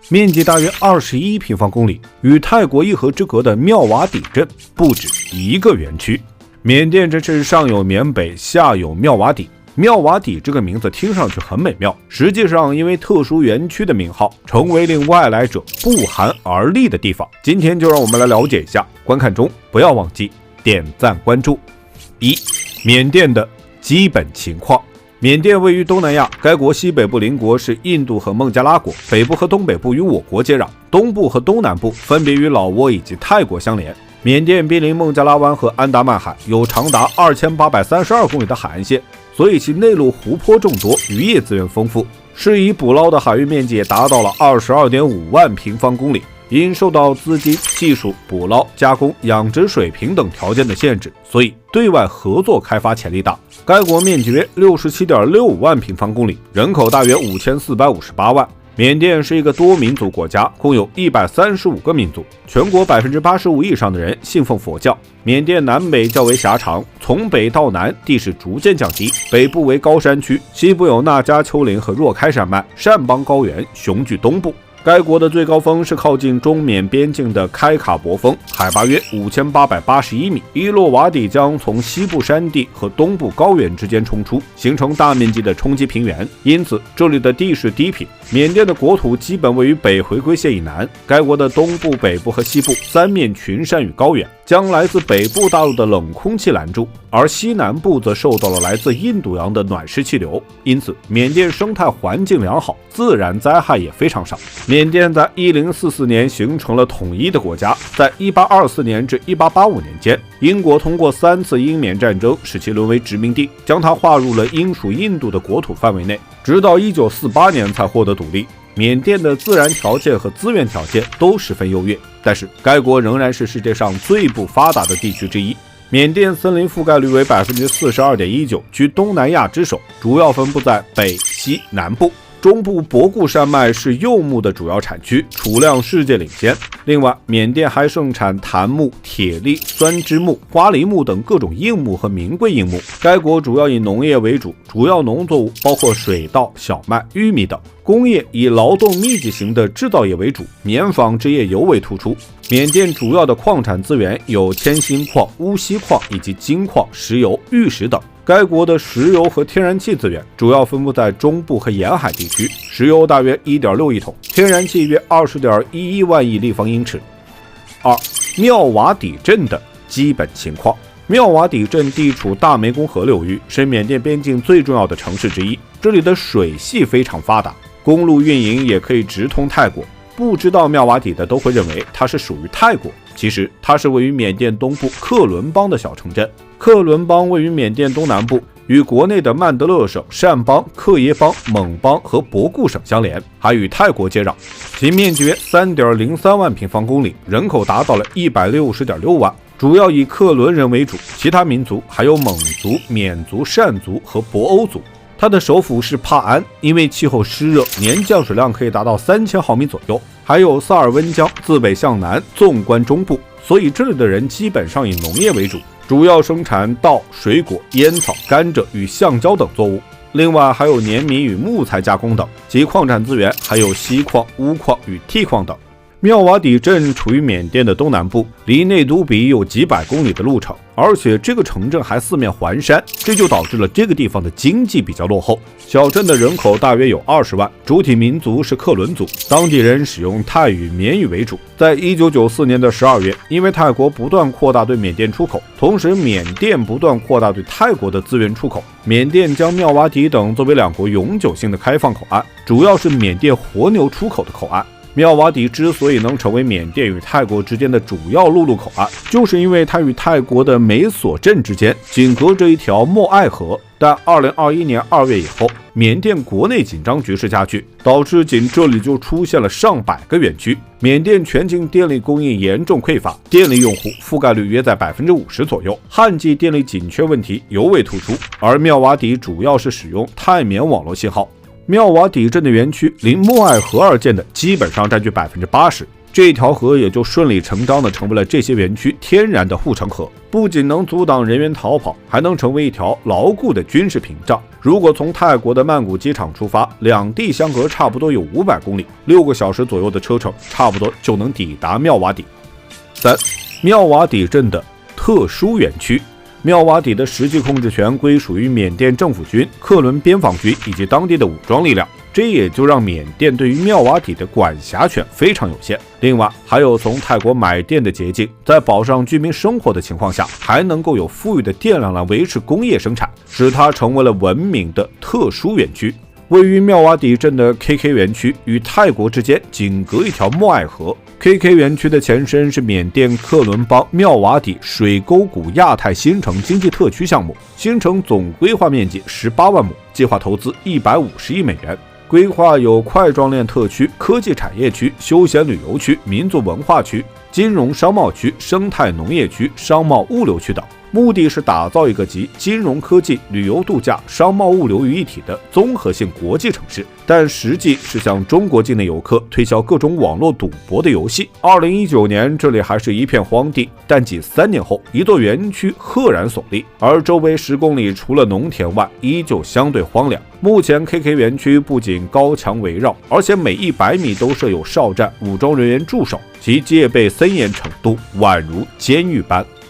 面积大约21平方公里，与泰国一河之隔的妙瓦底镇不止一个园区。缅甸真是上有缅北，下有妙瓦底。妙瓦底这个名字听上去很美妙，实际上因为特殊园区的名号，成为令外来者不寒而栗的地方。今天就让我们来了解一下，观看中不要忘记点赞关注。缅甸的基本情况。缅甸位于东南亚，该国西北部邻国是印度和孟加拉国，北部和东北部与我国接壤，东部和东南部分别与老挝以及泰国相连。缅甸濒临孟加拉湾和安达曼海，有长达2832公里的海岸线，所以其内陆湖泊众多，渔业资源丰富，适宜捕捞的海域面积也达到了22.5万平方公里。因受到资金、技术、捕捞、加工、养殖水平等条件的限制，所以对外合作开发潜力大。该国面积约67.65万平方公里，人口大约5458万。缅甸是一个多民族国家，共有135个民族，全国85%以上的人信奉佛教。缅甸南北较为狭长，从北到南地势逐渐降低，北部为高山区，西部有纳加丘陵和若开山脉、善邦高原雄踞东部。该国的最高峰是靠近中缅边境的开卡博峰，海拔约5881米。伊洛瓦底江从西部山地和东部高原之间冲出，形成大面积的冲积平原，因此这里的地势低平。缅甸的国土基本位于北回归线以南，该国的东部、北部和西部三面群山与高原，将来自北部大陆的冷空气拦住，而西南部则受到了来自印度洋的暖湿气流，因此缅甸生态环境良好，自然灾害也非常少。缅甸在1044年形成了统一的国家，在1824年至1885年间，英国通过3次英缅战争使其沦为殖民地，将它划入了英属印度的国土范围内，直到1948年才获得独立。缅甸的自然条件和资源条件都十分优越，但是该国仍然是世界上最不发达的地区之一。缅甸森林覆盖率为 42.19%， 居东南亚之首，主要分布在北、西、南部。中部博固山脉是柚木的主要产区，储量世界领先。另外，缅甸还盛产檀木、铁栎、酸枝木、花梨木等各种硬木和名贵硬木。该国主要以农业为主，主要农作物包括水稻、小麦、玉米等。工业以劳动密集型的制造业为主，棉纺织业尤为突出。缅甸主要的矿产资源有铅锌矿、钨锡矿以及金矿、石油、玉石等。该国的石油和天然气资源主要分布在中部和沿海地区，石油大约 1.6 亿桶，天然气约 20.11万亿立方英尺。妙瓦底镇的基本情况。妙瓦底镇地处大湄公河流域，是缅甸边境最重要的城市之一，这里的水系非常发达，公路运营也可以直通泰国。不知道妙瓦底的都会认为它是属于泰国，其实它是位于缅甸东部克伦邦的小城镇。克伦邦位于缅甸东南部，与国内的曼德勒省、善邦、克耶邦、蒙邦和博固省相连，还与泰国接壤。其面积约 3.03 万平方公里，人口达到了 160.6 万，主要以克伦人为主，其他民族还有蒙族、缅族、善族和博欧族。它的首府是帕安，因为气候湿热，年降水量可以达到3000毫米左右。还有萨尔温江自北向南纵观中部，所以这里的人基本上以农业为主，主要生产稻、水果、烟草、甘蔗与橡胶等作物。另外还有碾米与木材加工等，及矿产资源还有锡矿、钨矿与锑矿等。妙瓦底镇处于缅甸的东南部，离内都比有几百公里的路程，而且这个城镇还四面环山，这就导致了这个地方的经济比较落后。小镇的人口大约有20万，主体民族是克伦族，当地人使用泰语、缅语为主。在1994年的12月，因为泰国不断扩大对缅甸出口，同时缅甸不断扩大对泰国的资源出口，缅甸将妙瓦底等作为两国永久性的开放口岸，主要是缅甸活牛出口的口岸。妙瓦底之所以能成为缅甸与泰国之间的主要陆路口岸，就是因为它与泰国的美索镇之间仅隔着一条莫艾河。但2021年2月以后，缅甸国内紧张局势加剧，导致仅这里就出现了上百个园区。缅甸全境电力供应严重匮乏，电力用户覆盖率约在 50% 左右，旱季电力紧缺问题尤为突出。而妙瓦底主要是使用泰缅网络信号。妙瓦底镇的园区临莫艾河而建的基本上占据 80%，这条河也就顺理成章地成为了这些园区天然的护城河，不仅能阻挡人员逃跑，还能成为一条牢固的军事屏障。如果从泰国的曼谷机场出发，两地相隔差不多有500公里，6个小时左右的车程，差不多就能抵达妙瓦底。3. 妙瓦底镇的特殊园区。妙瓦底的实际控制权归属于缅甸政府军、克伦边防军以及当地的武装力量，这也就让缅甸对于妙瓦底的管辖权非常有限。另外，还有从泰国买电的捷径，在保障居民生活的情况下，还能够有富裕的电量来维持工业生产，使它成为了文明的特殊园区。位于妙瓦底镇的 KK 园区与泰国之间仅隔一条默爱河。KK 园区的前身是缅甸克伦邦妙瓦底水沟谷亚太新城经济特区项目，新城总规划面积18万亩，计划投资150亿美元。规划有块状链特区、科技产业区、休闲旅游区、民族文化区、金融商贸区、生态农业区、商贸物流区等。目的是打造一个集金融科技、旅游度假、商贸物流于一体的综合性国际城市，但实际是向中国境内游客推销各种网络赌博的游戏。2019年这里还是一片荒地，但仅3年后，一座园区赫然耸立，而周围10公里除了农田外，依旧相对荒凉。目前 KK 园区不仅高墙围绕，而且每100米都设有哨站、武装人员驻守，其戒备森严程度宛如监狱般。